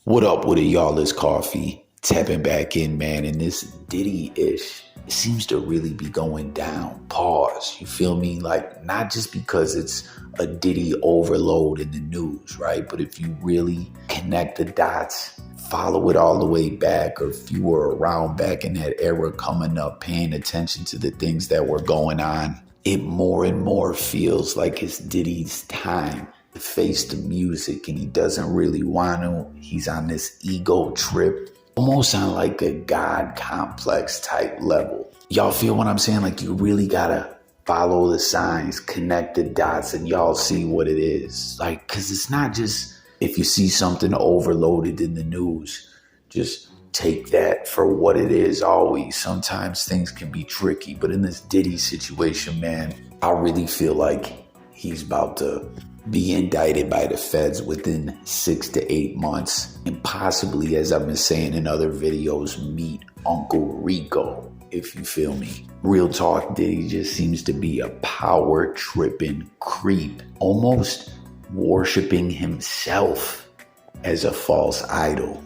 What up with it, y'all? It's Coffee. Tapping back in, man, and this Diddy-ish, it seems to really be going down. Pause. You feel me? Like, not just because it's a Diddy overload in the news, right? But if you really connect the dots, follow it all the way back, or if you were around back in that era coming up, paying attention to the things that were going on, it more and more feels like it's Diddy's time to face the music, and he doesn't really want to. He's on this ego trip, almost on like a God complex type level. Y'all feel what I'm saying? Like, you really gotta follow the signs, connect the dots, and y'all see what it is. Like, cause it's not just if you see something overloaded in the news, just take that for what it is always. Sometimes things can be tricky, but in this Diddy situation, man, I really feel like he's about to be indicted by the feds within 6 to 8 months, and possibly, as I've been saying in other videos, meet Uncle Rico, if you feel me. Real talk, Diddy just seems to be a power tripping creep, almost worshiping himself as a false idol.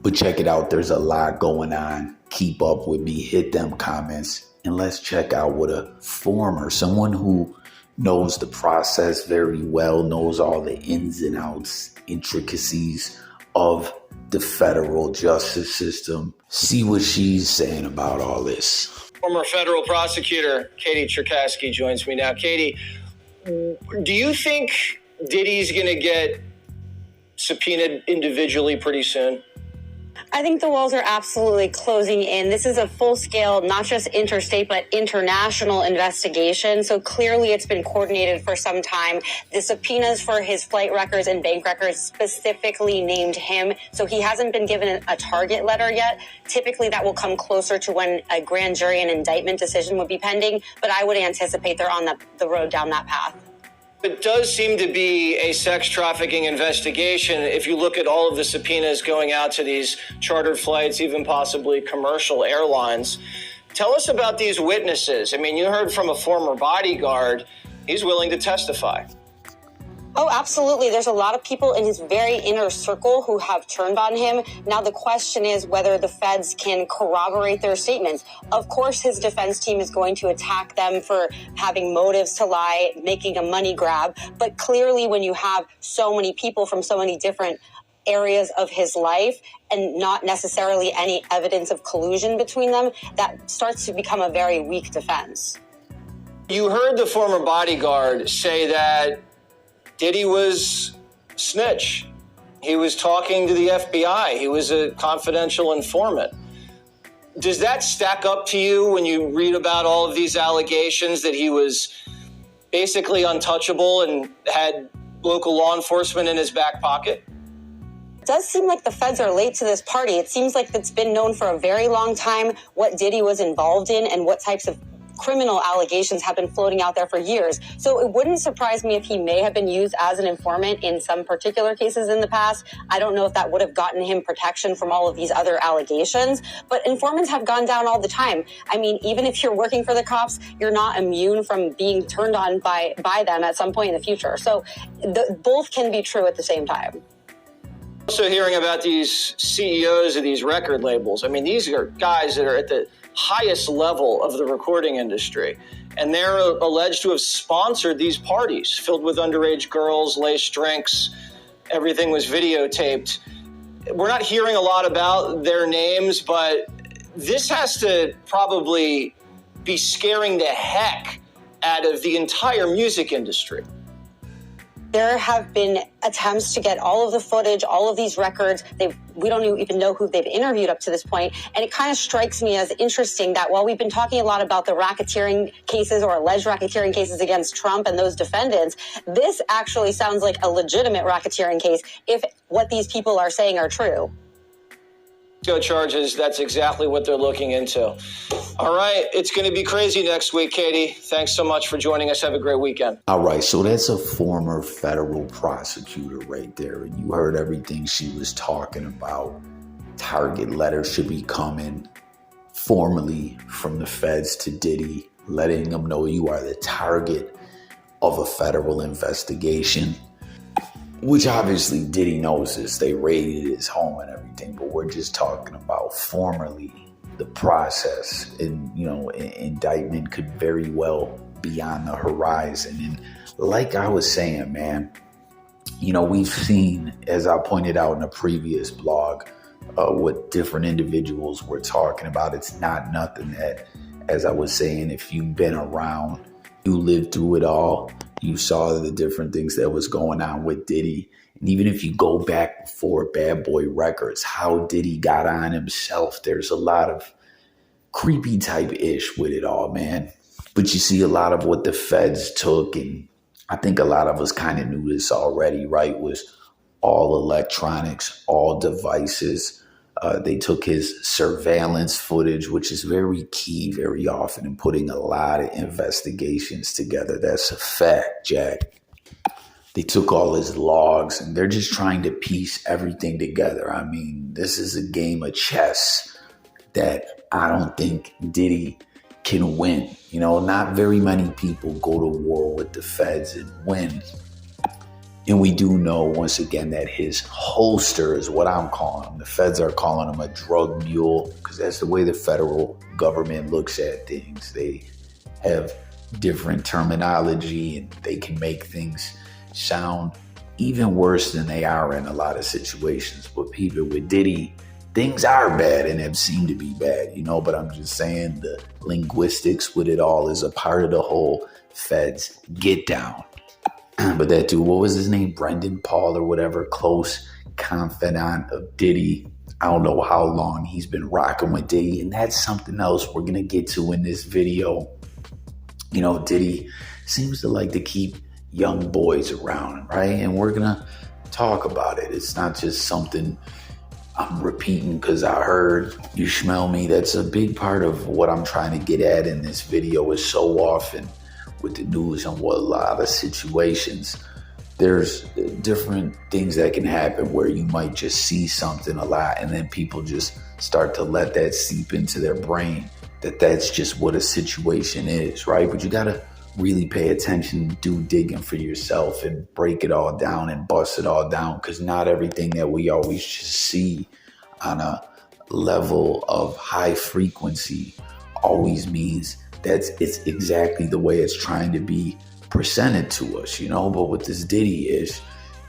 But check it out, there's a lot going on. Keep up with me, hit them comments, and let's check out what a someone who knows the process very well, knows all the ins and outs, intricacies of the federal justice system. See what she's saying about all this. Former federal prosecutor Katie Cherkasky joins me now. Katie, do you think Diddy's going to get subpoenaed individually pretty soon? I think the walls are absolutely closing in. This is a full-scale, not just interstate, but international investigation. So clearly it's been coordinated for some time. The subpoenas for his flight records and bank records specifically named him. So he hasn't been given a target letter yet. Typically that will come closer to when a grand jury and indictment decision would be pending. But I would anticipate they're on the road down that path. It does seem to be a sex trafficking investigation. If you look at all of the subpoenas going out to these chartered flights, even possibly commercial airlines. Tell us about these witnesses. I mean, you heard from a former bodyguard. He's willing to testify. Oh, absolutely. There's a lot of people in his very inner circle who have turned on him. Now, the question is whether the feds can corroborate their statements. Of course, his defense team is going to attack them for having motives to lie, making a money grab. But clearly, when you have so many people from so many different areas of his life and not necessarily any evidence of collusion between them, that starts to become a very weak defense. You heard the former bodyguard say that Diddy was snitch. He was talking to the FBI. He was a confidential informant. Does that stack up to you when you read about all of these allegations that he was basically untouchable and had local law enforcement in his back pocket? It does seem like the feds are late to this party. It seems like it's been known for a very long time what Diddy was involved in and what types of criminal allegations have been floating out there for years. So it wouldn't surprise me if he may have been used as an informant in some particular cases in the past. I don't know if that would have gotten him protection from all of these other allegations, but informants have gone down all the time. I mean, even if you're working for the cops, you're not immune from being turned on by them at some point in the future. So both can be true at the same time. Also hearing about these CEOs of these record labels. I mean, these are guys that are at the highest level of the recording industry. And they're alleged to have sponsored these parties filled with underage girls, laced drinks. Everything was videotaped. We're not hearing a lot about their names, but this has to probably be scaring the heck out of the entire music industry. There have been attempts to get all of the footage, all of these records. We don't even know who they've interviewed up to this point. And it kind of strikes me as interesting that while we've been talking a lot about the racketeering cases or alleged racketeering cases against Trump and those defendants, this actually sounds like a legitimate racketeering case if what these people are saying are true. Charges, that's exactly what they're looking into. All right, it's going to be crazy next week, Katie. Thanks so much for joining us. Have a great weekend. All right, so that's a former federal prosecutor right there, and you heard everything she was talking about. Target letters should be coming formally from the feds to Diddy, letting them know you are the target of a federal investigation. which obviously Diddy knows this. They raided his home and everything, but we're just talking about formerly the process. And, indictment could very well be on the horizon. And like I was saying, man, we've seen, as I pointed out in a previous blog, what different individuals were talking about. It's not nothing that, as I was saying, if you've been around, you lived through it all, you saw the different things that was going on with Diddy. And even if you go back before Bad Boy Records, how Diddy got on himself, there's a lot of creepy type ish with it all, man. But you see a lot of what the feds took, and I think a lot of us kind of knew this already, right? Was all electronics, all devices. They took his surveillance footage, which is very key very often in putting a lot of investigations together. That's a fact, Jack. They took all his logs and they're just trying to piece everything together. I mean, this is a game of chess that I don't think Diddy can win. Not very many people go to war with the feds and win. And we do know, once again, that his holster is what I'm calling him. The feds are calling him a drug mule because that's the way the federal government looks at things. They have different terminology and they can make things sound even worse than they are in a lot of situations. But people, with Diddy, things are bad and have seemed to be bad, but I'm just saying the linguistics with it all is a part of the whole feds get down. But that dude, what was his name? Brendan Paul or whatever, close confidant of Diddy. I don't know how long he's been rocking with Diddy. And that's something else we're going to get to in this video. Diddy seems to like to keep young boys around, right? And we're going to talk about it. It's not just something I'm repeating because I heard you smell me. That's a big part of what I'm trying to get at in this video. Is so often with the news and what a lot of situations, there's different things that can happen where you might just see something a lot and then people just start to let that seep into their brain that that's just what a situation is, right? But you got to really pay attention, do digging for yourself and break it all down and bust it all down, because not everything that we always just see on a level of high frequency always means that it's exactly the way it's trying to be presented to us, But with this Diddy ish,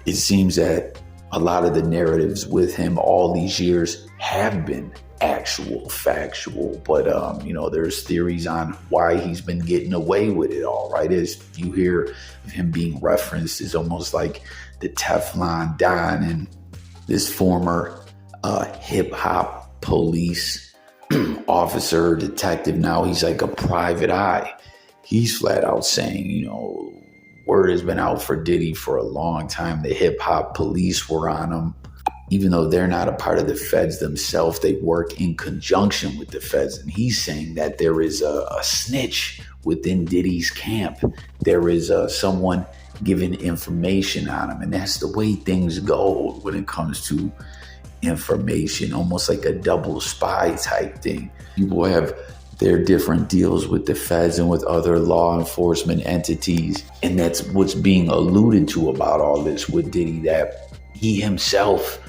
it seems that a lot of the narratives with him all these years have been actual, factual. But, there's theories on why he's been getting away with it all, right? As you hear of him being referenced as almost like the Teflon Don, and this former hip hop police officer, detective, now he's like a private eye. He's flat out saying, word has been out for Diddy for a long time. The hip hop police were on him. Even though they're not a part of the feds themselves, they work in conjunction with the feds. And he's saying that there is a snitch within Diddy's camp. There is someone giving information on him. And that's the way things go when it comes to information, almost like a double spy type thing. People have their different deals with the feds and with other law enforcement entities. And that's what's being alluded to about all this with Diddy, that he himself,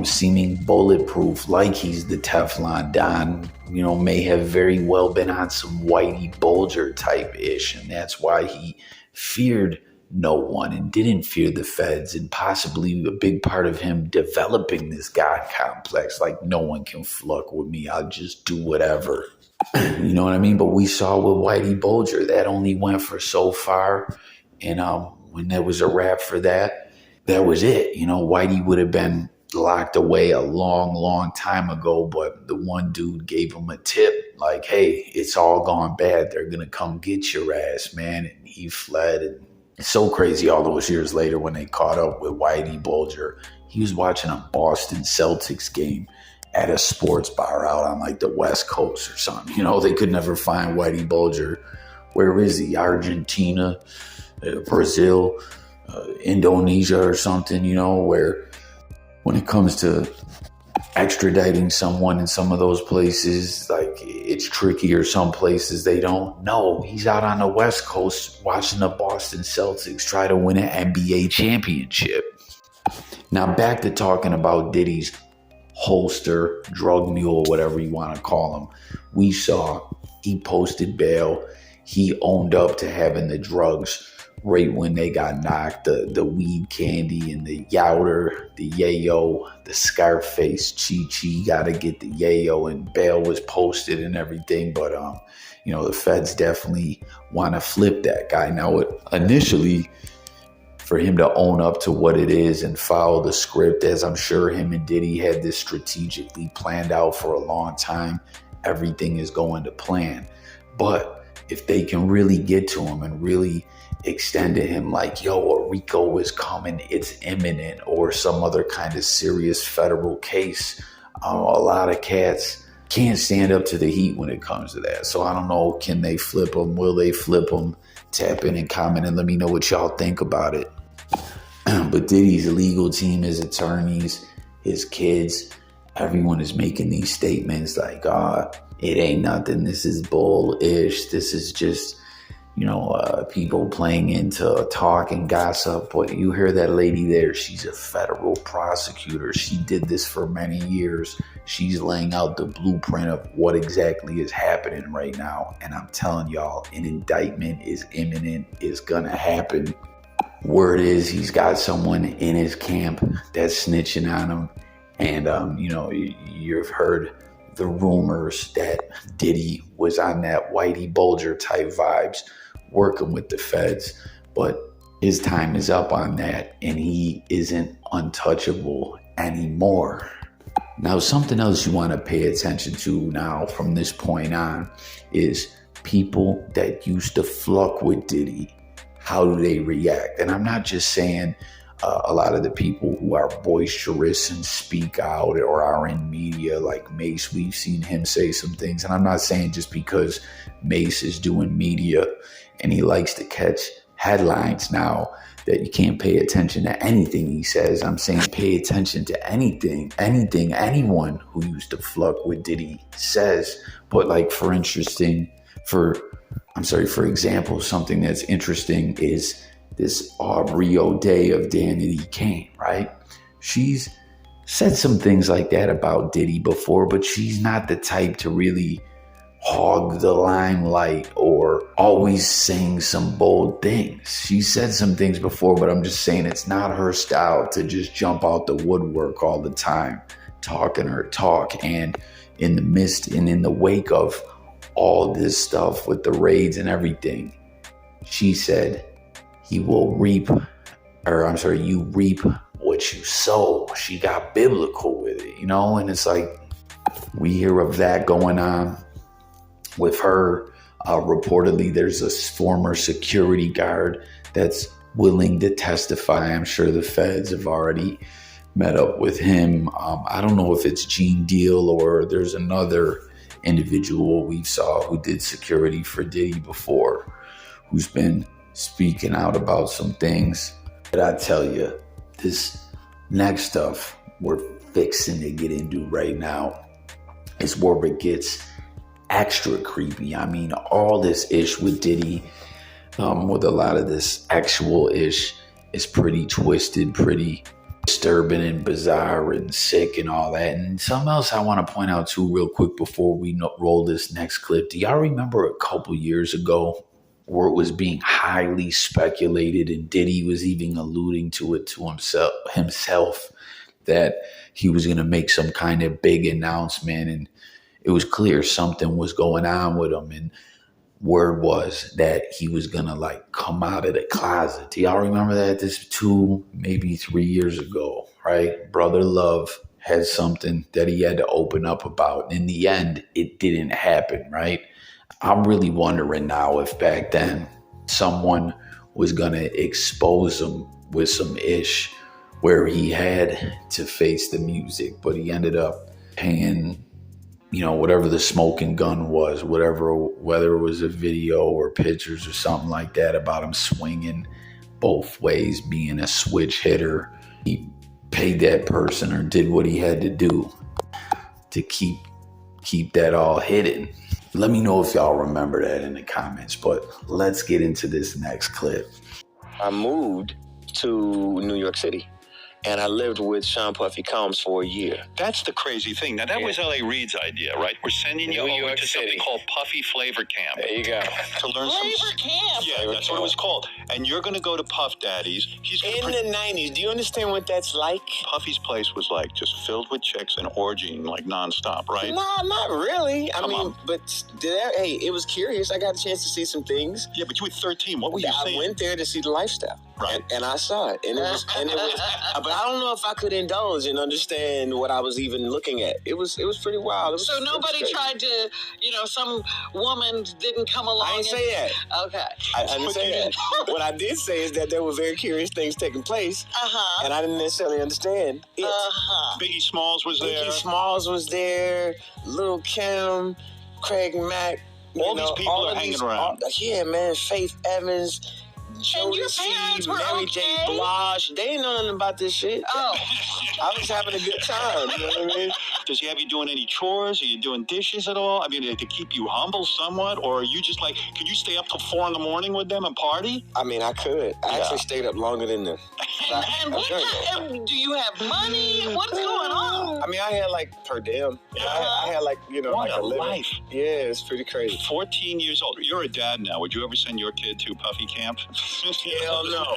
seeming bulletproof, like he's the Teflon Don, may have very well been on some Whitey Bulger type ish. And that's why he feared no one and didn't fear the feds, and possibly a big part of him developing this God complex, like no one can fuck with me, I'll just do whatever. You know what I mean? But we saw with Whitey Bulger, that only went for so far. And when there was a wrap for that, that was it. Whitey would have been locked away a long, long time ago, but the one dude gave him a tip like, hey, it's all gone bad. They're going to come get your ass, man. And he fled. And it's so crazy all those years later when they caught up with Whitey Bulger. He was watching a Boston Celtics game at a sports bar out on like the West Coast or something. They could never find Whitey Bulger. Where is he? Argentina, Brazil, Indonesia or something, where when it comes to extraditing someone in some of those places, like it's tricky, or some places they don't know. He's out on the West Coast watching the Boston Celtics try to win an NBA championship. Now back to talking about Diddy's holster, drug mule, whatever you want to call him. We saw he posted bail. He owned up to having the drugs right when they got knocked, the weed candy and the youter, the yayo, the Scarface, Chi gotta get the yayo, and bail was posted and everything. But the feds definitely want to flip that guy. Now initially, for him to own up to what it is and follow the script, as I'm sure him and Diddy had this strategically planned out for a long time, everything is going to plan. But if they can really get to him and really extend to him like, yo, a RICO is coming, it's imminent, or some other kind of serious federal case, a lot of cats can't stand up to the heat when it comes to that. So I don't know, can they flip him? Will they flip him? Tap in and comment and let me know what y'all think about it. But Diddy's legal team, his attorneys, his kids, everyone is making these statements like, it ain't nothing. This is bullish. This is just, people playing into talk and gossip. But you hear that lady there, she's a federal prosecutor. She did this for many years. She's laying out the blueprint of what exactly is happening right now. And I'm telling y'all, an indictment is imminent. It's gonna happen. Word is he's got someone in his camp that's snitching on him. And, you've heard the rumors that Diddy was on that Whitey Bulger type vibes, working with the feds, but his time is up on that and he isn't untouchable anymore. Now, something else you want to pay attention to now from this point on is people that used to fuck with Diddy. How do they react? And I'm not just saying a lot of the people who are boisterous and speak out or are in media like Mace. We've seen him say some things. And I'm not saying just because Mace is doing media and he likes to catch headlines now that you can't pay attention to anything he says. I'm saying pay attention to anything anyone who used to fuck with Diddy says. But like for example, something that's interesting is this Aubrey O'Day of Danity Kane, right? She's said some things like that about Diddy before, but she's not the type to really hog the limelight or always saying some bold things. She said some things before, but I'm just saying it's not her style to just jump out the woodwork all the time, talking her talk. And in the midst and in the wake of all this stuff with the raids and everything, she said, you reap what you sow. She got biblical with it, and it's like we hear of that going on with her. Reportedly, there's a former security guard that's willing to testify. I'm sure the feds have already met up with him. I don't know if it's Gene Deal or there's another individual we saw who did security for Diddy before, who's been speaking out about some things. But I tell you, this next stuff we're fixing to get into right now is where it gets extra creepy. I mean, all this ish with Diddy, with a lot of this actual ish, is pretty twisted, pretty disturbing and bizarre and sick and all that. And something else I want to point out too real quick before we roll this next clip. Do y'all remember a couple years ago where it was being highly speculated and Diddy was even alluding to it to himself that he was going to make some kind of big announcement, and it was clear something was going on with him, and word was that he was going to come out of the closet. Do y'all remember that? This 2, maybe 3 years ago, right? Brother Love had something that he had to open up about. In the end, it didn't happen, right? I'm really wondering now if back then someone was going to expose him with some ish where he had to face the music, but he ended up paying, whatever the smoking gun was, whether it was a video or pictures or something like that about him swinging both ways, being a switch hitter. He paid that person or did what he had to do to keep that all hidden. Let me know if y'all remember that in the comments, but let's get into this next clip. I moved to New York City and I lived with Sean Puffy Combs for a year. That's the crazy thing. Now, that was L.A. Reid's idea, right? We're sending you New over York to City. something called Puffy Flavor Camp. There you go. To learn Flavor Camp? Yeah, that's what it was called. And you're going to go to Puff Daddy's. He's gonna In the 90s, do you understand what that's like? Puffy's place was like just filled with chicks and orgying like nonstop, right? No, not really. Come on. But hey, it was curious. I got a chance to see some things. Yeah, but you were 13. What were you I saying? went there to see the lifestyle, Right. and I saw it, and it was, but I don't know if I could indulge and understand what I was even looking at. It was pretty wild. So nobody tried to, some woman didn't come along. I didn't say that. Okay. I didn't say that. What I did say is that there were very curious things taking place, and I didn't necessarily understand it. Biggie Smalls was there. Biggie Smalls was there. Lil' Kim, Craig Mack. All these people are hanging around. Yeah, man. Faith Evans, And your Jodeci, parents were Mary J. okay? Blige. They didn't know nothing about this shit. Oh. I was having a good time. You know what I mean? Does he have you doing any chores? Are you doing dishes at all? I mean, to keep you humble somewhat? Or are you just like, could you stay up till 4 a.m. with them and party? I mean, I could. I actually stayed up longer than them. And do you have money? What's going on? I mean, I had like per diem. I had like, What like a living. life. Yeah, it's pretty crazy. 14 years old. You're a dad now. Would you ever send your kid to Puffy Camp? Hell no.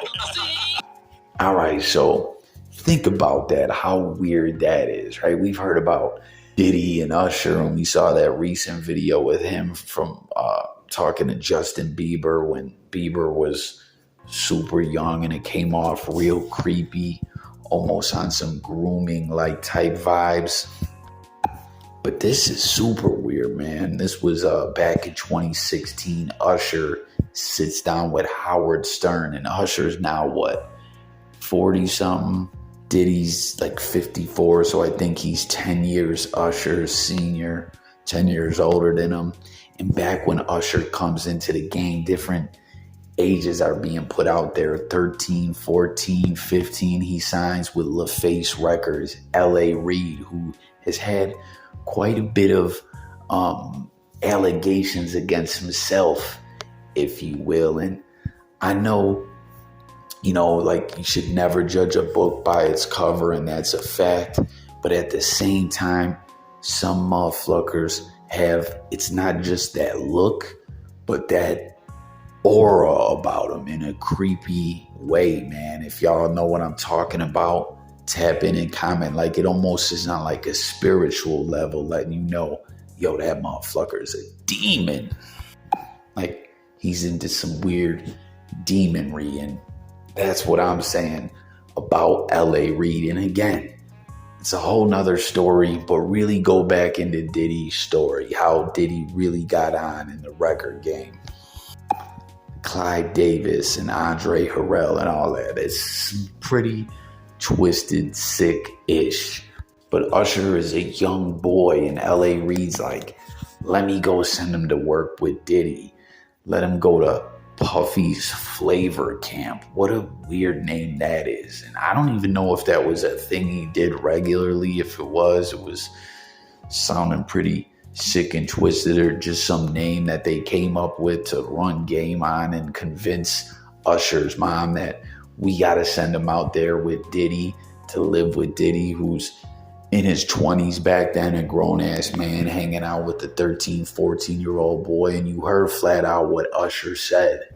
All right, so think about that, how weird that is, right? We've heard about Diddy and Usher, and we saw that recent video with him from talking to Justin Bieber when Bieber was super young, and it came off real creepy, almost on some grooming like type vibes. But this is super weird, man. This was back in 2016. Usher sits down with Howard Stern, and Usher's now what, 40-something? Diddy's like 54, so I think he's 10 years Usher's senior, 10 years older than him. And back when Usher comes into the game, different ages are being put out there, 13, 14, 15. He signs with LaFace Records, L.A. Reid, who has had quite a bit of allegations against himself, if you will. And I know, like, you should never judge a book by its cover, and that's a fact. But at the same time, some motherfuckers have, it's not just that look, but that aura about them in a creepy way, man. If y'all know what I'm talking about, tap in and comment. Like, it almost is on like a spiritual level, letting you know, yo, that motherfucker is a demon. Like, he's into some weird demonry, and that's what I'm saying about L.A. Reid. And again, it's a whole nother story, but really go back into Diddy's story, how Diddy really got on in the record game. Clyde Davis and Andre Harrell and all that. It's pretty twisted, sick-ish. But Usher is a young boy, and L.A. Reid's like, let me go send him to work with Diddy. Let him go to Puffy's Flavor Camp. What a weird name that is. And I don't even know if that was a thing he did regularly. If it was sounding pretty sick and twisted, or just some name that they came up with to run game on and convince Usher's mom that we got to send him out there with Diddy to live with Diddy, who's in his 20s back then, a grown-ass man hanging out with the 13, 14-year-old boy. And you heard flat out what Usher said.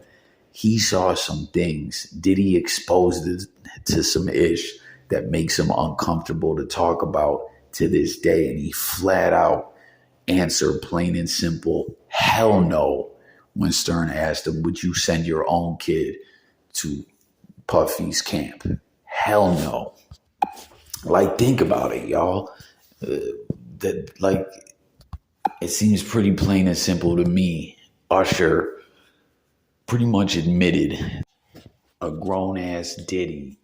He saw some things. Diddy exposed it to some ish that makes him uncomfortable to talk about to this day. And he flat out answered plain and simple, hell no, when Stern asked him, would you send your own kid to Puffy's camp? Hell no. Like, think about it, y'all. It seems pretty plain and simple to me. Usher pretty much admitted a grown-ass Diddy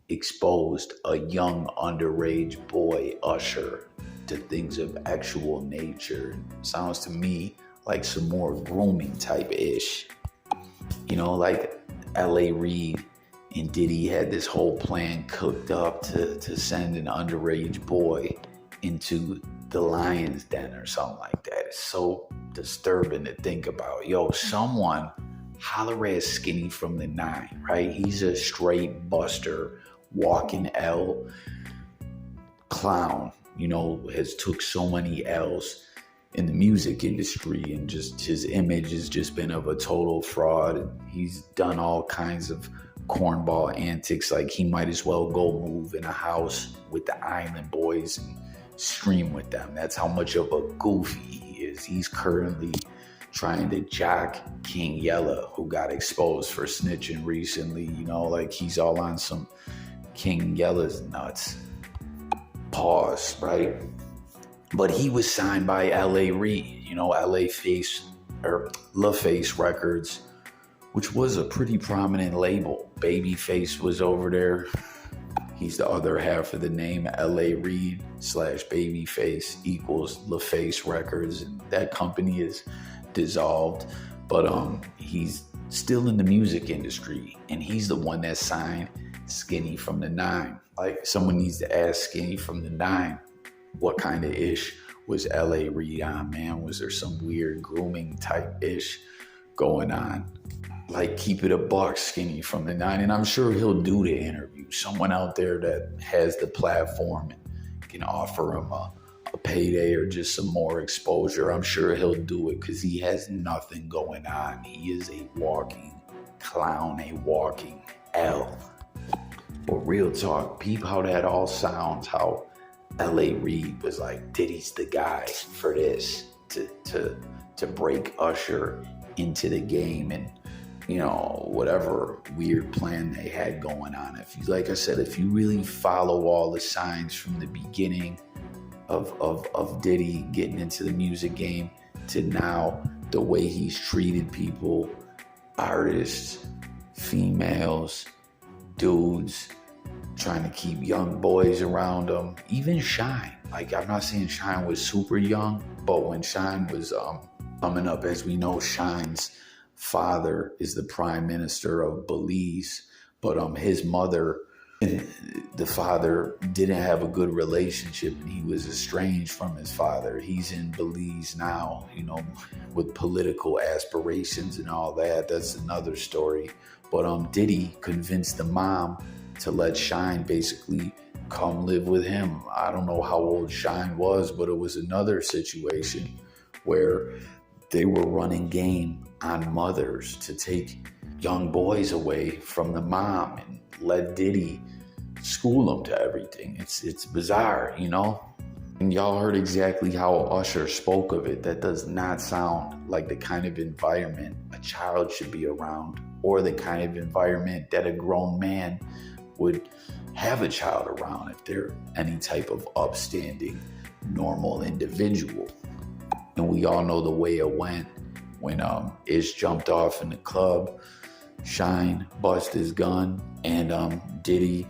exposed a young underage boy, Usher, to things of actual nature. Sounds to me like some more grooming type ish. Like L.A. Reid and Diddy had this whole plan cooked up to send an underage boy into the lion's den or something like that. It's so disturbing to think about. Yo, someone holler at Skinny from the 9, right? He's a straight buster, walking L clown, has took so many L's in the music industry, and just his image has just been of a total fraud. And he's done all kinds of cornball antics, like he might as well go move in a house with the Island Boys and stream with them. That's how much of a goofy he is. He's currently trying to jock King Yella, who got exposed for snitching recently. Like he's all on some King Yella's nuts. Pause, right? But he was signed by Reid, LaFace Records, which was a pretty prominent label. Babyface was over there. He's the other half of the name. Reid / Babyface equals LaFace Records, and that company is dissolved. But he's still in the music industry, and he's the one that signed Skinny from the Nine. Like, someone needs to ask Skinny from the Nine, what kind of ish was Reid on, man? Was there some weird grooming type ish going on? Like, keep it a buck, Skinny from the Nine. And I'm sure he'll do the interview. Someone out there that has the platform and can offer him a payday or just some more exposure. I'm sure he'll do it because he has nothing going on. He is a walking clown, a walking L. But real talk, peep how that all sounds, how Reid was like, Diddy's the guy for this, to break Usher into the game, and whatever weird plan they had going on. Like I said, if you really follow all the signs from the beginning of Diddy getting into the music game to now, the way he's treated people, artists, females, dudes, trying to keep young boys around him, even Shine. Like, I'm not saying Shine was super young, but when Shine was coming up, as we know, Shine's father is the prime minister of Belize, but his mother and the father didn't have a good relationship, and he was estranged from his father. He's in Belize now, with political aspirations and all that. That's another story. But Diddy convinced the mom to let Shine basically come live with him. I don't know how old Shine was, but it was another situation where they were running game on mothers to take young boys away from the mom and let Diddy school them to everything. It's bizarre, And y'all heard exactly how Usher spoke of it. That does not sound like the kind of environment a child should be around, or the kind of environment that a grown man would have a child around if they're any type of upstanding, normal individual. And we all know the way it went when Ish jumped off in the club, Shine bust his gun, and Diddy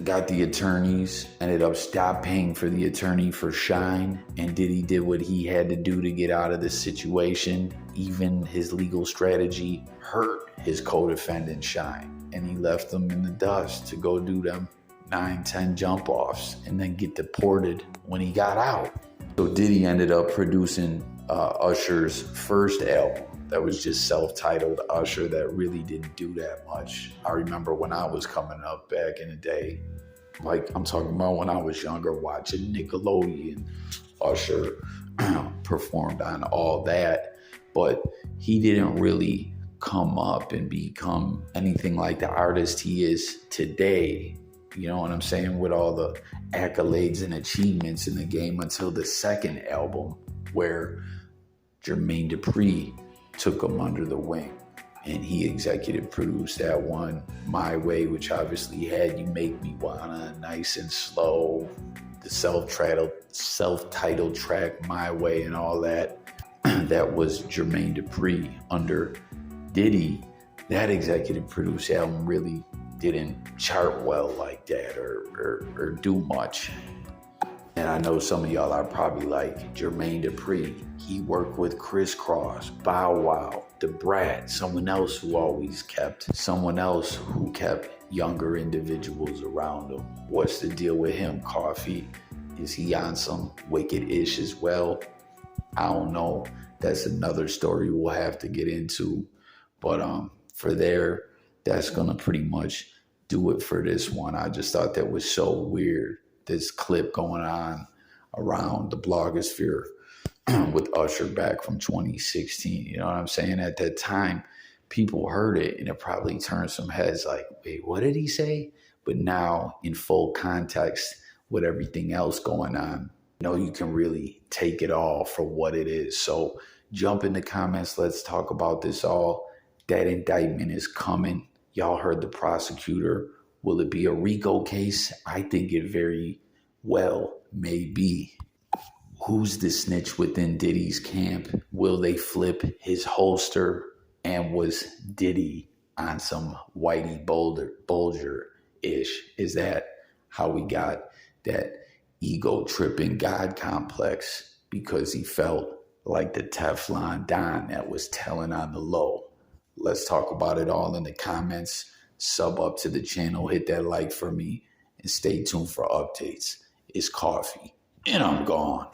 got the attorneys, ended up stop paying for the attorney for Shine, and Diddy did what he had to do to get out of this situation. Even his legal strategy hurt his co-defendant Shine, and he left them in the dust to go do them 9-10 jump offs and then get deported when he got out. So Diddy ended up producing Usher's first album that was just self-titled Usher, that really didn't do that much. I remember when I was coming up back in the day, like I'm talking about when I was younger, watching Nickelodeon, Usher performed on all that, but he didn't really come up and become anything like the artist he is today. You know what I'm saying? With all the accolades and achievements in the game, until the second album, where Jermaine Dupri took him under the wing, and he executive produced that one, My Way, which obviously had You Make Me Wanna, Nice and Slow, the self-titled track My Way and all that. That was Jermaine Dupri. Under Diddy, that executive produced album really didn't chart well like that or do much. And I know some of y'all are probably like, Jermaine Dupri, he worked with Criss Cross, Bow Wow, Da Brat, someone else who kept younger individuals around him. What's the deal with him, Coffee? Is he on some wicked-ish as well? I don't know. That's another story we'll have to get into. But for there, that's gonna pretty much do it for this one. I just thought that was so weird. This clip going on around the blogosphere with Usher back from 2016. You know what I'm saying? At that time, people heard it and it probably turned some heads like, wait, what did he say? But now, in full context with everything else going on, you can really take it all for what it is. So jump in the comments. Let's talk about this all. That indictment is coming. Y'all heard the prosecutor. Will it be a RICO case? I think it very well may be. Who's the snitch within Diddy's camp? Will they flip his holster? And was Diddy on some Whitey Bulger-ish? Is that how we got that ego-tripping God complex because he felt like the Teflon Don that was telling on the low? Let's talk about it all in the comments. Sub up to the channel, hit that like for me, and stay tuned for updates. It's Coffee, and I'm gone.